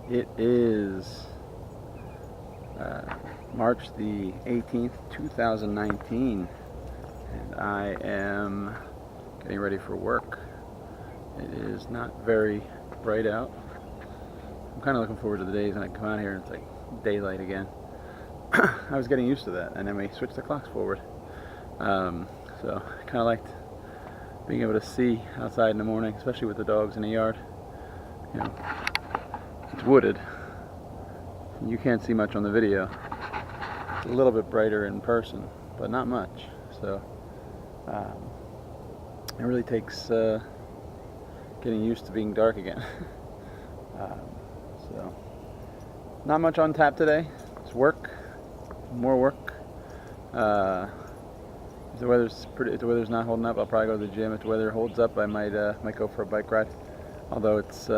It is March the 18th, 2019, and I am getting ready for work. It is not very bright out. I'm kind of looking forward to the days when I come out here and it's like daylight again. I was getting used to that, and then we switched the clocks forward. So I kind of liked being able to see outside in the morning, especially with the dogs in the yard. You know, it's wooded. You can't see much on the video. It's a little bit brighter in person, but not much. So it really takes getting used to being dark again. um, so not much on tap today. It's work, more work. If the weather's not holding up, I'll probably go to the gym. If the weather holds up, I might go for a bike ride. Although it's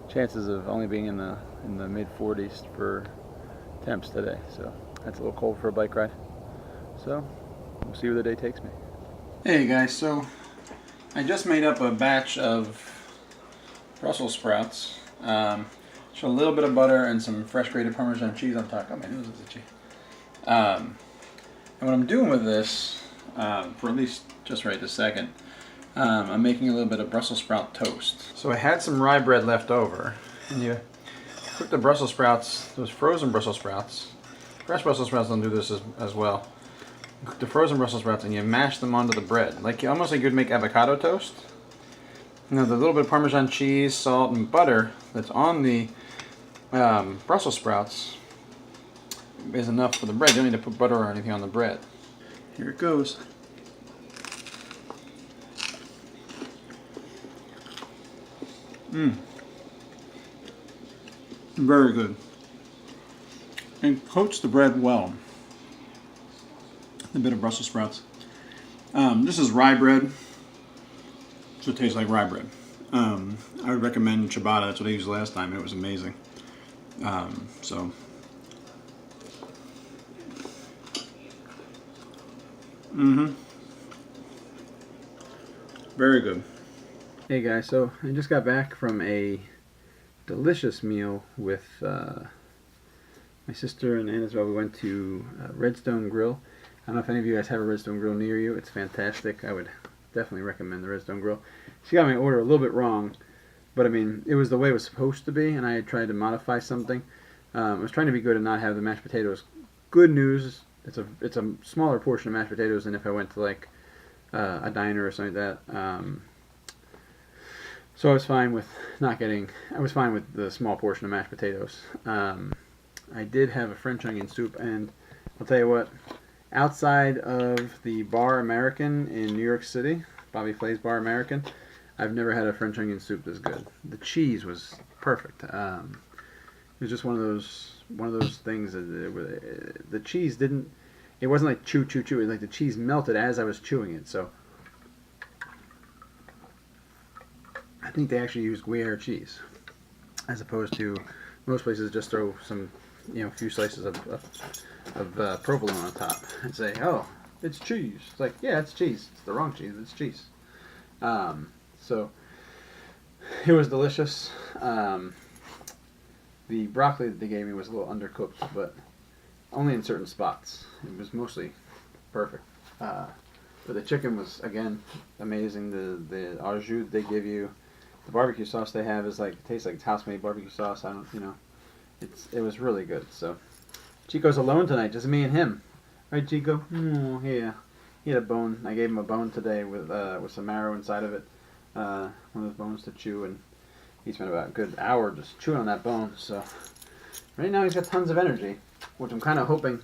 chances of only being in the mid 40s for temps today, so that's a little cold for a bike ride. So we'll see where the day takes me. Hey guys, so I just made up a batch of Brussels sprouts. Just a little bit of butter and some fresh grated Parmesan cheese on top. Oh man, this is itchy. And what I'm doing with this, for at least just right this second, I'm making a little bit of Brussels sprout toast. So I had some rye bread left over, and you cook the Brussels sprouts, those frozen Brussels sprouts. Fresh Brussels sprouts don't do this as well. You cook the frozen Brussels sprouts and you mash them onto the bread, almost like you'd make avocado toast. Now the little bit of Parmesan cheese, salt, and butter that's on the Brussels sprouts is enough for the bread. You don't need to put butter or anything on the bread. Here it goes. Very good. And coats the bread well. A bit of Brussels sprouts. This is rye bread, so it tastes like rye bread. I would recommend ciabatta. That's what I used last time. It was amazing. So. Very good. Hey guys, so I just got back from a delicious meal with my sister and Anna as well. We went to Redstone Grill. I don't know if any of you guys have a Redstone Grill near you. It's fantastic. I would definitely recommend the Redstone Grill. She got my order a little bit wrong, but I mean, it was the way it was supposed to be, and I had tried to modify something. I was trying to be good and not have the mashed potatoes. Good news, it's a smaller portion of mashed potatoes than if I went to like a diner or something like that. So I was fine with the small portion of mashed potatoes. I did have a French onion soup, and I'll tell you what, outside of the Bar American in New York City, Bobby Flay's Bar American, I've never had a French onion soup this good. The cheese was perfect. It was just one of those things that the cheese didn't. It wasn't like chew chew chew. It was like the cheese melted as I was chewing it. So I think they actually used Gruyere cheese, as opposed to most places just throw some, a few slices of provolone on top and say, "Oh, it's cheese." It's like, yeah, it's cheese. It's the wrong cheese. It's cheese. So it was delicious. The broccoli that they gave me was a little undercooked, but only in certain spots. It was mostly perfect. But the chicken was, again, amazing. The au jus they give you, the barbecue sauce they have is like, it tastes like it's house-made barbecue sauce. It was really good. So Chico's alone tonight, just me and him. Right, Chico? Oh, yeah. He had a bone. I gave him a bone today with some marrow inside of it. One of those bones to chew, and he spent about a good hour just chewing on that bone. So right now he's got tons of energy, which I'm kind of hoping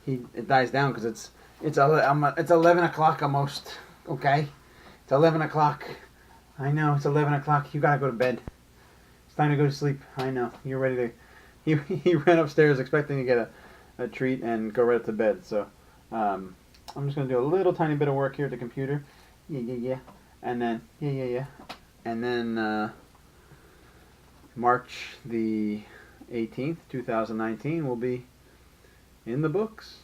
it dies down, because it's 11 o'clock almost. Okay, it's 11 o'clock. I know it's 11 o'clock. You gotta go to bed. It's time to go to sleep. I know you're ready to. He ran upstairs expecting to get a treat and go right up to bed. So I'm just gonna do a little tiny bit of work here at the computer. Yeah. And then yeah. And then March the 18th, 2019 will be in the books.